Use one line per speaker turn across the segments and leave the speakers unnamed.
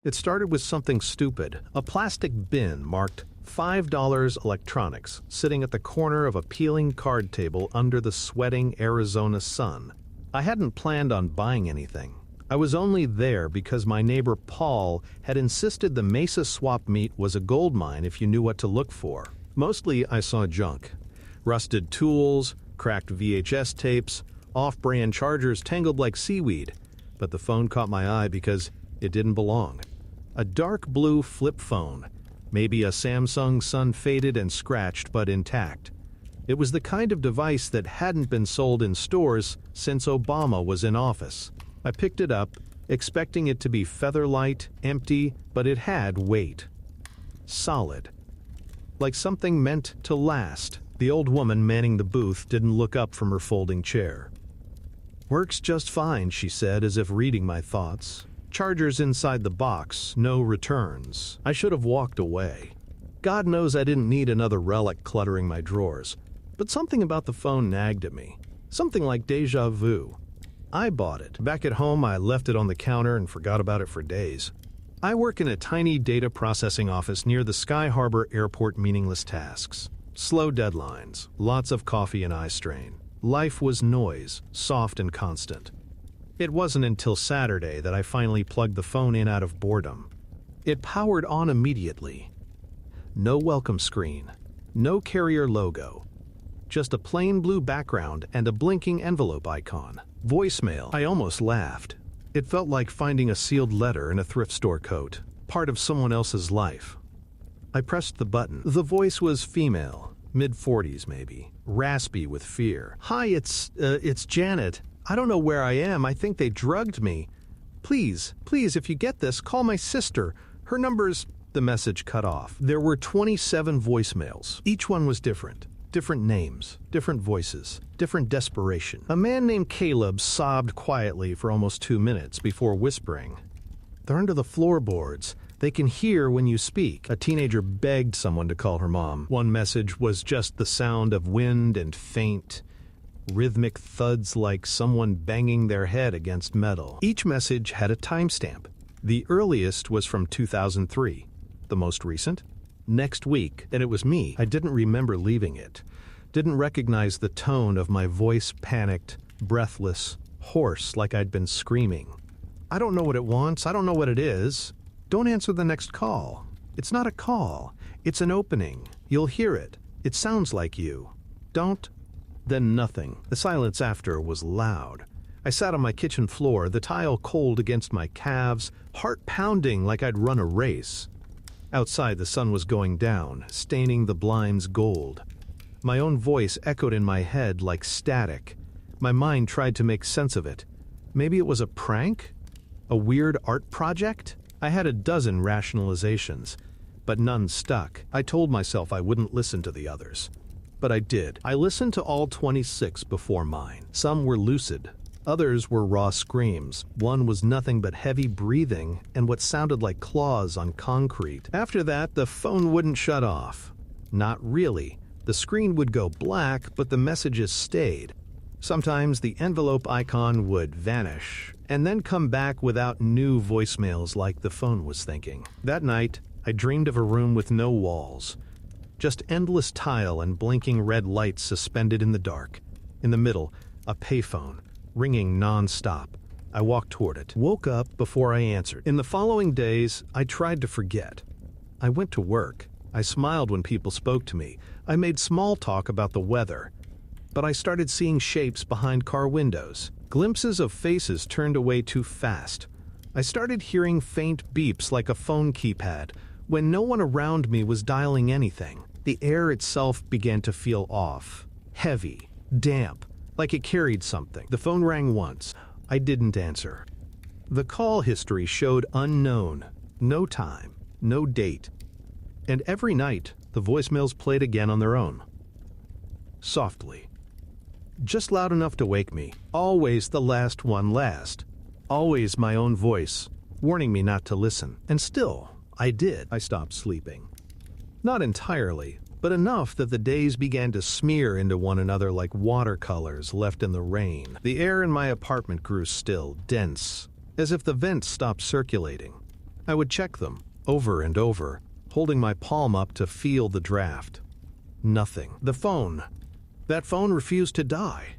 It started with something stupid, a plastic bin marked $5 electronics sitting at the corner of a peeling card table under the sweating Arizona sun. I hadn't planned on buying anything. I was only there because my neighbor Paul had insisted the Mesa swap meet was a gold mine if you knew what to look for. Mostly I saw junk. Rusted tools, cracked VHS tapes, off-brand chargers tangled like seaweed. But the phone caught my eye because it didn't belong. A dark blue flip phone. Maybe a Samsung sun faded and scratched but intact. It was the kind of device that hadn't been sold in stores since Obama was in office. I picked it up, expecting it to be featherlight, empty, but it had weight. Solid. Like something meant to last. The old woman manning the booth didn't look up from her folding chair. "Works just fine," she said, as if reading my thoughts. "Chargers inside the box, no returns." I should have walked away. God knows I didn't need another relic cluttering my drawers. But something about the phone nagged at me. Something like déjà vu. I bought it. Back at home, I left it on the counter and forgot about it for days. I work in a tiny data processing office near the Sky Harbor Airport. Meaningless tasks. Slow deadlines. Lots of coffee and eye strain. Life was noise, soft and constant. It wasn't until Saturday that I finally plugged the phone in out of boredom. It powered on immediately. No welcome screen. No carrier logo. Just a plain blue background and a blinking envelope icon. Voicemail. I almost laughed. It felt like finding a sealed letter in a thrift store coat, part of someone else's life. I pressed the button. The voice was female, mid-40s maybe, raspy with fear. "Hi, it's Janet. I don't know where I am. I think they drugged me. Please, if you get this, call my sister. Her number's..." The message cut off. There were 27 voicemails. Each one was different. Different names, different voices, different desperation. A man named Caleb sobbed quietly for almost 2 minutes before whispering, "They're under the floorboards. They can hear when you speak." A teenager begged someone to call her mom. One message was just the sound of wind and faint, rhythmic thuds like someone banging their head against metal. Each message had a timestamp. The earliest was from 2003. The most recent? Next week, and it was me. I didn't remember leaving it. Didn't recognize the tone of my voice, panicked, breathless, hoarse, like I'd been screaming. "I don't know what it wants. I don't know what it is. Don't answer the next call. It's not a call. It's an opening. You'll hear it. It sounds like you. Don't..." Then nothing. The silence after was loud. I sat on my kitchen floor, the tile cold against my calves, heart pounding like I'd run a race. Outside, the sun was going down, staining the blinds gold. My own voice echoed in my head like static. My mind tried to make sense of it. Maybe it was a prank? A weird art project? I had a dozen rationalizations, but none stuck. I told myself I wouldn't listen to the others. But I did. I listened to all 26 before mine. Some were lucid. Others were raw screams. One was nothing but heavy breathing and what sounded like claws on concrete. After that, the phone wouldn't shut off. Not really. The screen would go black, but the messages stayed. Sometimes the envelope icon would vanish, and then come back without new voicemails like the phone was thinking. That night, I dreamed of a room with no walls. Just endless tile and blinking red lights suspended in the dark. In the middle, a payphone, ringing non-stop. I walked toward it, woke up before I answered. In the following days, I tried to forget. I went to work. I smiled when people spoke to me. I made small talk about the weather. But I started seeing shapes behind car windows. Glimpses of faces turned away too fast. I started hearing faint beeps like a phone keypad when no one around me was dialing anything. The air itself began to feel off, heavy, damp, like it carried something. The phone rang once. I didn't answer. The call history showed unknown, no time, no date. And every night, the voicemails played again on their own. Softly. Just loud enough to wake me. Always the last one last. Always my own voice, warning me not to listen. And still, I did. I stopped sleeping. Not entirely, but enough that the days began to smear into one another like watercolors left in the rain. The air in my apartment grew still, dense, as if the vents stopped circulating. I would check them, over and over, holding my palm up to feel the draft. Nothing. The phone. That phone refused to die.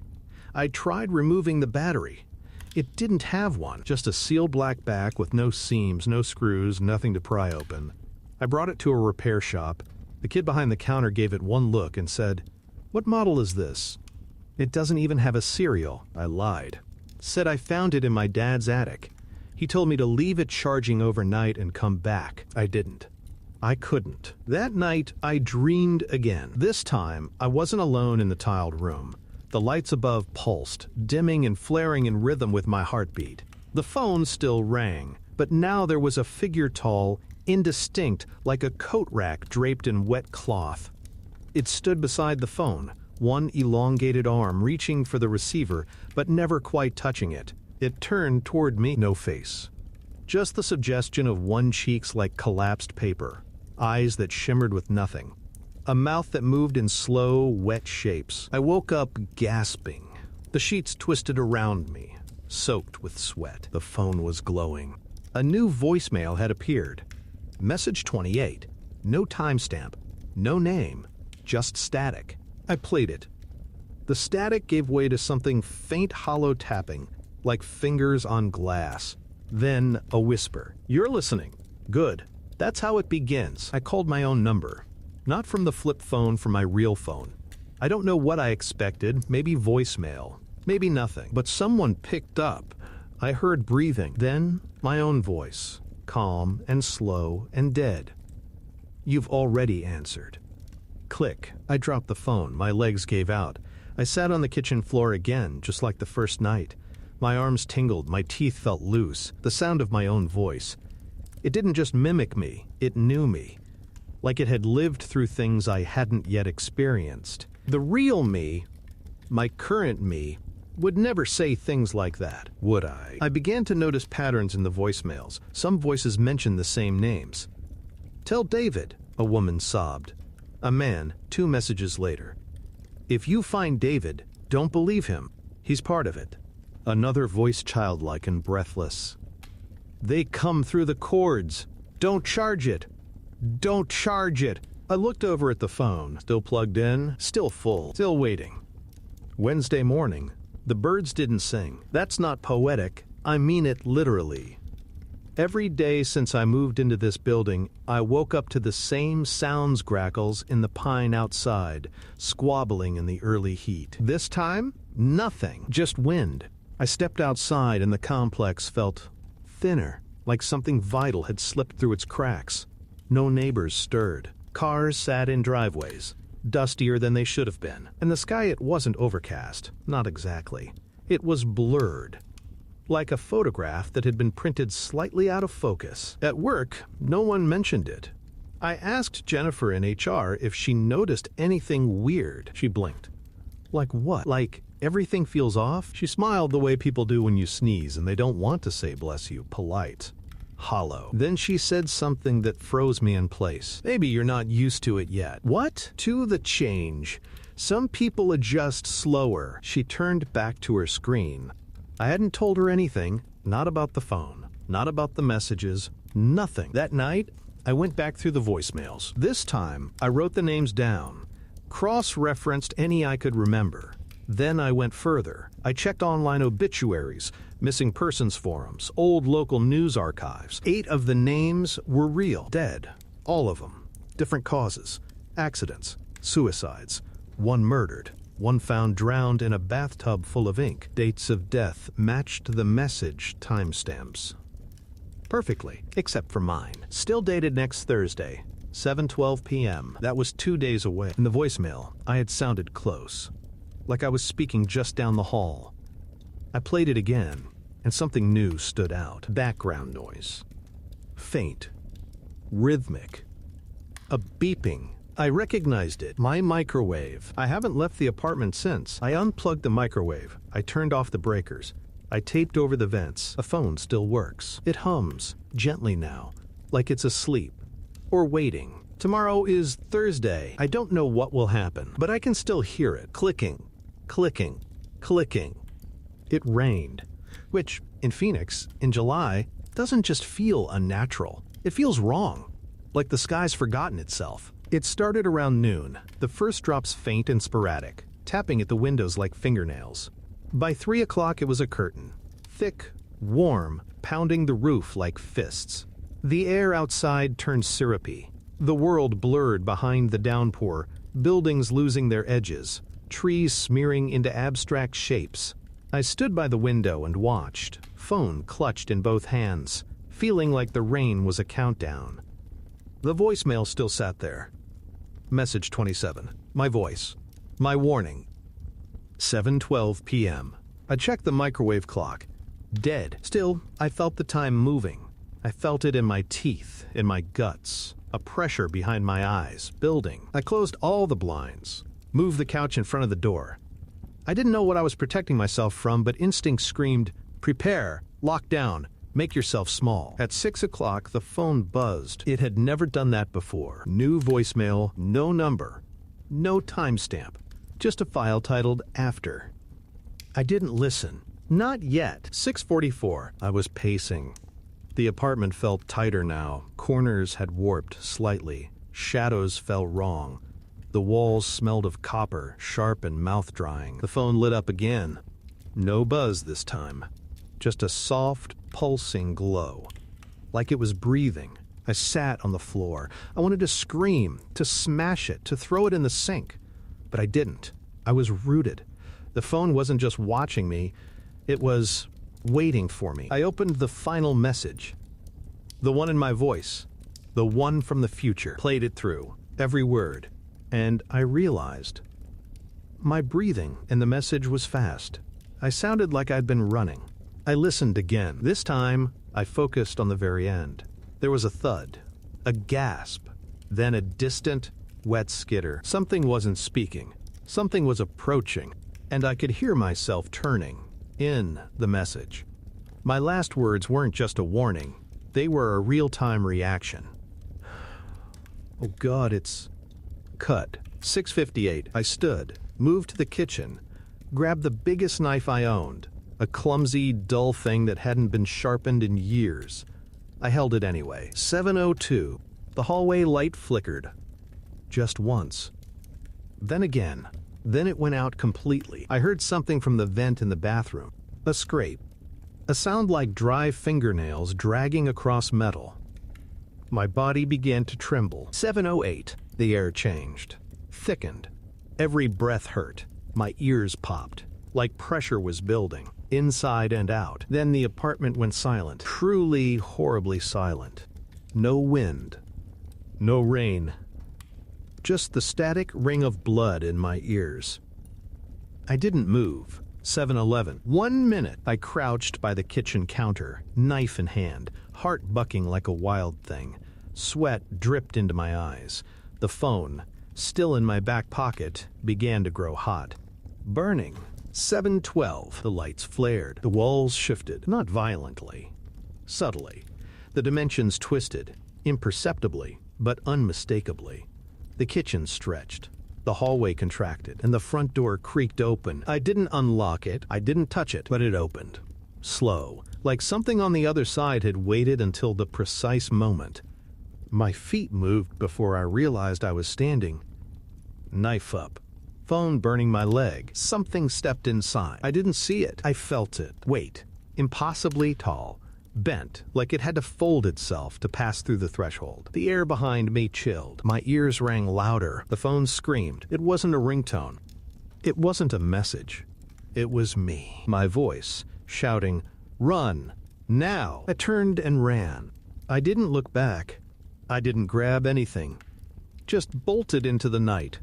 I tried removing the battery. It didn't have one, just a sealed black back with no seams, no screws, nothing to pry open. I brought it to a repair shop. The kid behind the counter gave it one look and said, "What model is this?" "It doesn't even have a serial." I lied. Said I found it in my dad's attic. He told me to leave it charging overnight and come back. I didn't. I couldn't. That night, I dreamed again. This time, I wasn't alone in the tiled room. The lights above pulsed, dimming and flaring in rhythm with my heartbeat. The phone still rang, but now there was a figure tall, indistinct, like a coat rack draped in wet cloth. It stood beside the phone, one elongated arm reaching for the receiver, but never quite touching it. It turned toward me, no face. Just the suggestion of one cheek's like collapsed paper, eyes that shimmered with nothing. A mouth that moved in slow, wet shapes. I woke up gasping. The sheets twisted around me, soaked with sweat. The phone was glowing. A new voicemail had appeared. Message 28. No timestamp. No name. Just static. I played it. The static gave way to something faint, hollow tapping, like fingers on glass. Then a whisper. "You're listening. Good. That's how it begins." I called my own number. Not from the flip phone, from my real phone. I don't know what I expected, maybe voicemail, maybe nothing. But someone picked up. I heard breathing, then my own voice, calm and slow and dead. "You've already answered." Click. I dropped the phone, my legs gave out. I sat on the kitchen floor again, just like the first night. My arms tingled, my teeth felt loose, the sound of my own voice. It didn't just mimic me, it knew me. Like it had lived through things I hadn't yet experienced. The real me, my current me, would never say things like that, would I? I began to notice patterns in the voicemails. Some voices mentioned the same names. "Tell David," a woman sobbed. A man, 2 messages later. "If you find David, don't believe him. He's part of it." Another voice childlike and breathless. "They come through the cords. Don't charge it. Don't charge it." I looked over at the phone, still plugged in, still full, still waiting. Wednesday morning, the birds didn't sing. That's not poetic, I mean it literally. Every day since I moved into this building, I woke up to the same sounds grackles in the pine outside, squabbling in the early heat. This time, nothing, just wind. I stepped outside and the complex felt thinner, like something vital had slipped through its cracks. No neighbors stirred. Cars sat in driveways, dustier than they should have been. And the sky, it wasn't overcast, not exactly. It was blurred, like a photograph that had been printed slightly out of focus. At work, no one mentioned it. I asked Jennifer in HR if she noticed anything weird. She blinked. Like what? Like everything feels off? She smiled the way people do when you sneeze and they don't want to say bless you, polite. Hollow. Then she said something that froze me in place. "Maybe you're not used to it yet." What? To the change. Some people adjust slower. She turned back to her screen. I hadn't told her anything, not about the phone, not about the messages, nothing. That night, I went back through the voicemails. This time, I wrote the names down, cross-referenced any I could remember. Then I went further. I checked online obituaries, missing persons forums, old local news archives. 8 of the names were real, dead. All of them. Different causes. Accidents. Suicides. One murdered. One found drowned in a bathtub full of ink. Dates of death matched the message timestamps perfectly, except for mine. Still dated next Thursday, 7:12 p.m. That was 2 days away. In the voicemail, I had sounded close, like I was speaking just down the hall. I played it again, and something new stood out. Background noise. Faint. Rhythmic. A beeping. I recognized it. My microwave. I haven't left the apartment since. I unplugged the microwave. I turned off the breakers. I taped over the vents. A phone still works. It hums, gently now, like it's asleep. Or waiting. Tomorrow is Thursday. I don't know what will happen, but I can still hear it. Clicking. Clicking. Clicking. It rained. Which, in Phoenix, in July, doesn't just feel unnatural. It feels wrong, like the sky's forgotten itself. It started around noon, the first drops faint and sporadic, tapping at the windows like fingernails. By 3 o'clock it was a curtain, thick, warm, pounding the roof like fists. The air outside turned syrupy. The world blurred behind the downpour, buildings losing their edges, trees smearing into abstract shapes. I stood by the window and watched, phone clutched in both hands, feeling like the rain was a countdown. The voicemail still sat there. Message 27. My voice. My warning. 7:12 p.m. I checked the microwave clock. Dead. Still, I felt the time moving. I felt it in my teeth, in my guts, a pressure behind my eyes, building. I closed all the blinds, moved the couch in front of the door. I didn't know what I was protecting myself from, but instinct screamed, prepare, lock down, make yourself small. At 6 o'clock, the phone buzzed. It had never done that before. New voicemail, no number, no timestamp, just a file titled After. I didn't listen. Not yet. 6:44. I was pacing. The apartment felt tighter now. Corners had warped slightly. Shadows fell wrong. The walls smelled of copper, sharp and mouth-drying. The phone lit up again. No buzz this time. Just a soft, pulsing glow. Like it was breathing. I sat on the floor. I wanted to scream, to smash it, to throw it in the sink. But I didn't. I was rooted. The phone wasn't just watching me. It was waiting for me. I opened the final message. The one in my voice. The one from the future. Played it through. Every word. And I realized. My breathing in the message was fast. I sounded like I'd been running. I listened again. This time, I focused on the very end. There was a thud. A gasp. Then a distant, wet skitter. Something wasn't speaking. Something was approaching. And I could hear myself turning. In the message. My last words weren't just a warning. They were a real-time reaction. Oh God, it's... Cut. 6:58. I stood, moved to the kitchen, grabbed the biggest knife I owned, a clumsy, dull thing that hadn't been sharpened in years. I held it anyway. 7:02. The hallway light flickered. Just once. Then again. Then it went out completely. I heard something from the vent in the bathroom. A scrape. A sound like dry fingernails dragging across metal. My body began to tremble. 7:08. The air changed. Thickened. Every breath hurt. My ears popped. Like pressure was building. Inside and out. Then the apartment went silent. Truly, horribly silent. No wind. No rain. Just the static ring of blood in my ears. I didn't move. 7:11. 1 minute. I crouched by the kitchen counter, knife in hand, heart bucking like a wild thing. Sweat dripped into my eyes. The phone, still in my back pocket, began to grow hot. Burning. 7:12. The lights flared. The walls shifted, not violently. Subtly. The dimensions twisted, imperceptibly, but unmistakably. The kitchen stretched. The hallway contracted, and the front door creaked open. I didn't unlock it, I didn't touch it, but it opened. Slow, like something on the other side had waited until the precise moment. My feet moved before I realized I was standing. Knife up. Phone burning my leg. Something stepped inside. I didn't see it. I felt it. Weight. Impossibly tall. Bent, like it had to fold itself to pass through the threshold. The air behind me chilled. My ears rang louder. The phone screamed. It wasn't a ringtone. It wasn't a message. It was me. My voice, shouting, "Run! Now!" I turned and ran. I didn't look back. I didn't grab anything. Just bolted into the night.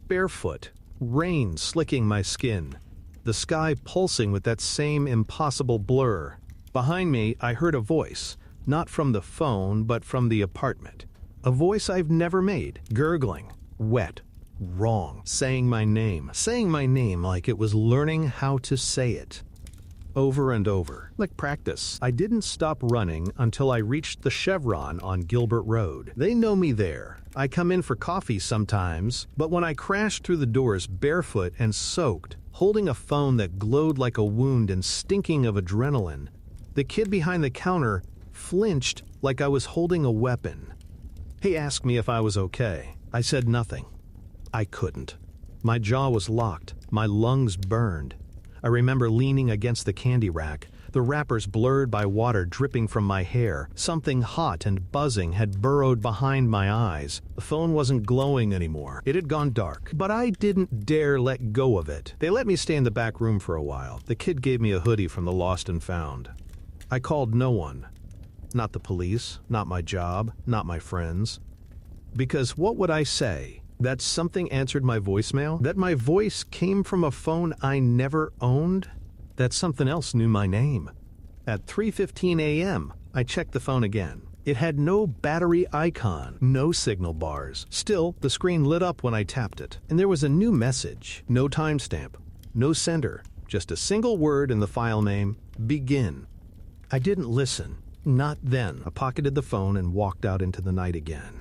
Barefoot. Rain slicking my skin. The sky pulsing with that same impossible blur. Behind me, I heard a voice, not from the phone, but from the apartment. A voice I've never made, gurgling, wet, wrong, saying my name like it was learning how to say it. Over and over, like practice. I didn't stop running until I reached the Chevron on Gilbert Road. They know me there. I come in for coffee sometimes, but when I crashed through the doors barefoot and soaked, holding a phone that glowed like a wound and stinking of adrenaline, the kid behind the counter flinched like I was holding a weapon. He asked me if I was okay. I said nothing. I couldn't. My jaw was locked, my lungs burned. I remember leaning against the candy rack, the wrappers blurred by water dripping from my hair. Something hot and buzzing had burrowed behind my eyes. The phone wasn't glowing anymore. It had gone dark, but I didn't dare let go of it. They let me stay in the back room for a while. The kid gave me a hoodie from the Lost and Found. I called no one. Not the police, not my job, not my friends. Because what would I say? That something answered my voicemail? That my voice came from a phone I never owned? That something else knew my name? At 3:15 a.m., I checked the phone again. It had no battery icon, no signal bars. Still, the screen lit up when I tapped it. And there was a new message. No timestamp, no sender, just a single word in the file name, begin. I didn't listen. Not then. I pocketed the phone and walked out into the night again.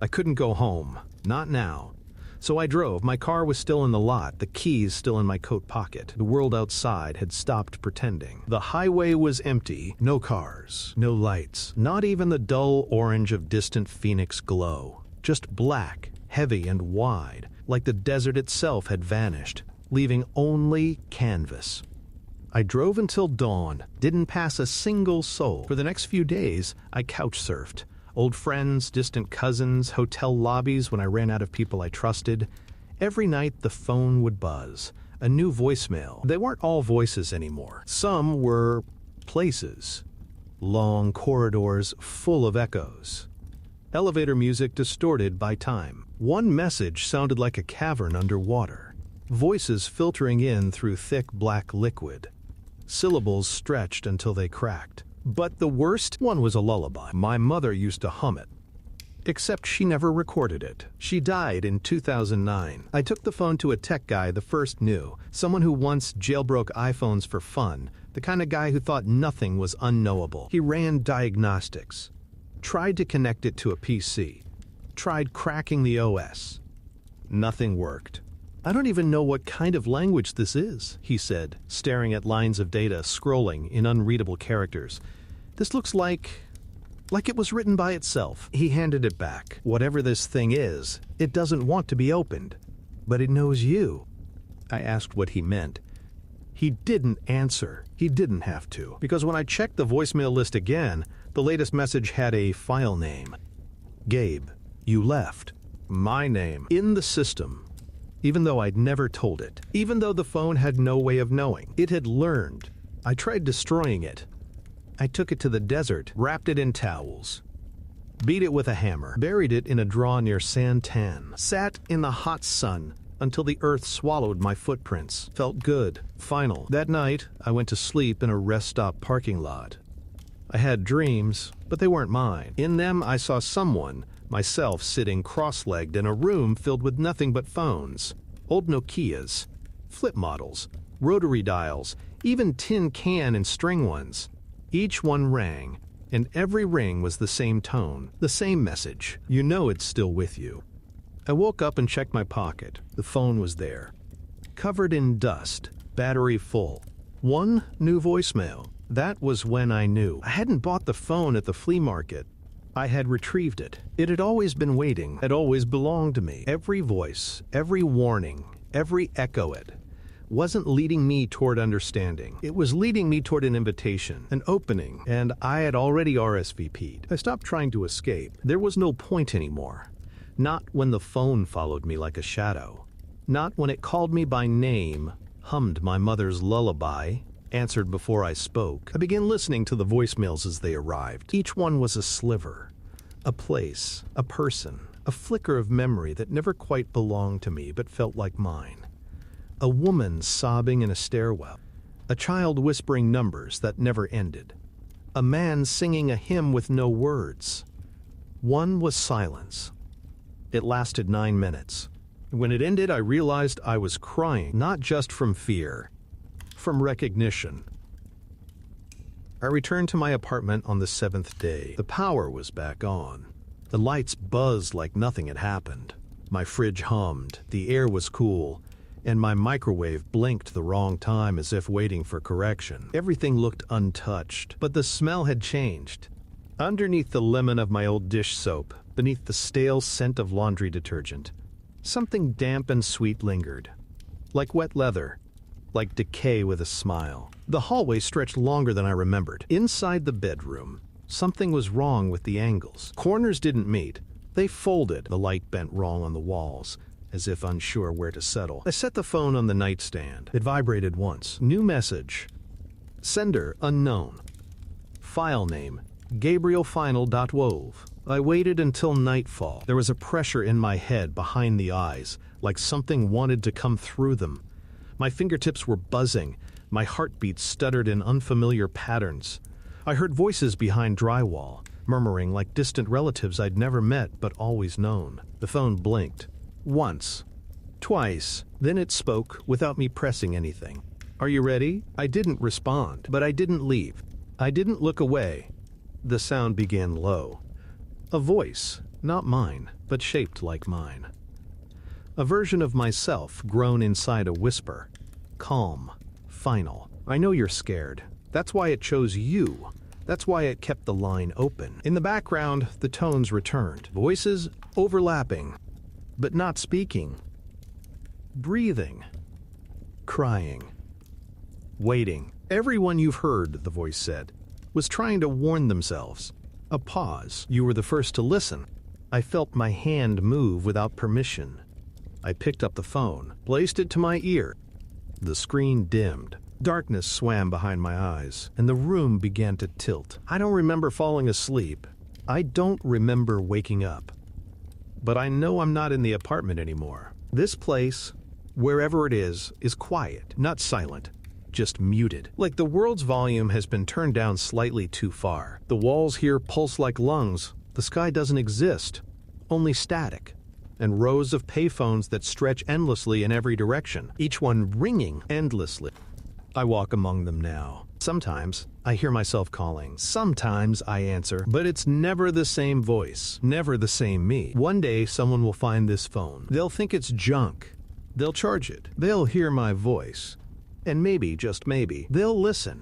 I couldn't go home. Not now. So I drove. My car was still in the lot, the keys still in my coat pocket. The world outside had stopped pretending. The highway was empty. No cars, no lights, not even the dull orange of distant Phoenix glow. Just black, heavy and wide, like the desert itself had vanished, leaving only canvas. I drove until dawn, didn't pass a single soul. For the next few days, I couch surfed. Old friends, distant cousins, hotel lobbies when I ran out of people I trusted. Every night the phone would buzz. A new voicemail. They weren't all voices anymore. Some were places. Long corridors full of echoes. Elevator music distorted by time. One message sounded like a cavern underwater. Voices filtering in through thick black liquid. Syllables stretched until they cracked. But the worst one was a lullaby. My mother used to hum it. Except she never recorded it. She died in 2009. I took the phone to a tech guy the first knew, someone who once jailbroke iPhones for fun, the kind of guy who thought nothing was unknowable. He ran diagnostics. Tried to connect it to a PC. Tried cracking the OS. Nothing worked. I don't even know what kind of language this is, he said, staring at lines of data scrolling in unreadable characters. This looks like it was written by itself. He handed it back. Whatever this thing is, it doesn't want to be opened. But it knows you. I asked what he meant. He didn't answer. He didn't have to. Because when I checked the voicemail list again, the latest message had a file name. Gabe, you left. My name. In the system. Even though I'd never told it. Even though the phone had no way of knowing. It had learned. I tried destroying it. I took it to the desert, wrapped it in towels. Beat it with a hammer. Buried it in a draw near Santan. Sat in the hot sun until the earth swallowed my footprints. Felt good. Final. That night, I went to sleep in a rest stop parking lot. I had dreams, but they weren't mine. In them, I saw someone, myself, sitting cross-legged in a room filled with nothing but phones. Old Nokias, flip models, rotary dials, even tin can and string ones. Each one rang, and every ring was the same tone, the same message. You know it's still with you. I woke up and checked my pocket. The phone was there. Covered in dust, battery full. One new voicemail. That was when I knew. I hadn't bought the phone at the flea market. I had retrieved it. It had always been waiting, had always belonged to me. Every voice, every warning, every echo it wasn't leading me toward understanding. It was leading me toward an invitation, an opening, and I had already RSVP'd. I stopped trying to escape. There was no point anymore. Not when the phone followed me like a shadow. Not when it called me by name, hummed my mother's lullaby, answered before I spoke. I began listening to the voicemails as they arrived. Each one was a sliver, a place, a person, a flicker of memory that never quite belonged to me but felt like mine. A woman sobbing in a stairwell, a child whispering numbers that never ended, a man singing a hymn with no words. One was silence. It lasted 9 minutes. When it ended, I realized I was crying, not just from fear, from recognition. I returned to my apartment on the 7th day. The power was back on. The lights buzzed like nothing had happened. My fridge hummed, the air was cool, and my microwave blinked the wrong time as if waiting for correction. Everything looked untouched, but the smell had changed. Underneath the lemon of my old dish soap, beneath the stale scent of laundry detergent, something damp and sweet lingered. Like wet leather, like decay with a smile. The hallway stretched longer than I remembered. Inside the bedroom, something was wrong with the angles. Corners didn't meet. They folded. The light bent wrong on the walls, as if unsure where to settle. I set the phone on the nightstand. It vibrated once. New message. Sender unknown. File name GabrielFinal.wove. I waited until nightfall. There was a pressure in my head behind the eyes, like something wanted to come through them. My fingertips were buzzing. My heartbeat stuttered in unfamiliar patterns. I heard voices behind drywall, murmuring like distant relatives I'd never met but always known. The phone blinked. Once. Twice. Then it spoke without me pressing anything. Are you ready? I didn't respond, but I didn't leave. I didn't look away. The sound began low. A voice, not mine, but shaped like mine. A version of myself grown inside a whisper. Calm. Final. I know you're scared. That's why it chose you. That's why it kept the line open. In the background, the tones returned. Voices overlapping, but not speaking. Breathing. Crying. Waiting. Everyone you've heard, the voice said, was trying to warn themselves. A pause. You were the first to listen. I felt my hand move without permission. I picked up the phone, placed it to my ear. The screen dimmed. Darkness swam behind my eyes, and the room began to tilt. I don't remember falling asleep. I don't remember waking up. But I know I'm not in the apartment anymore. This place, wherever it is quiet, not silent. Just muted. Like the world's volume has been turned down slightly too far. The walls here pulse like lungs. The sky doesn't exist. Only static. And rows of payphones that stretch endlessly in every direction, each one ringing endlessly. I walk among them now. Sometimes I hear myself calling. Sometimes I answer, but it's never the same voice, never the same me. One day someone will find this phone. They'll think it's junk. They'll charge it. They'll hear my voice. And maybe, just maybe, they'll listen.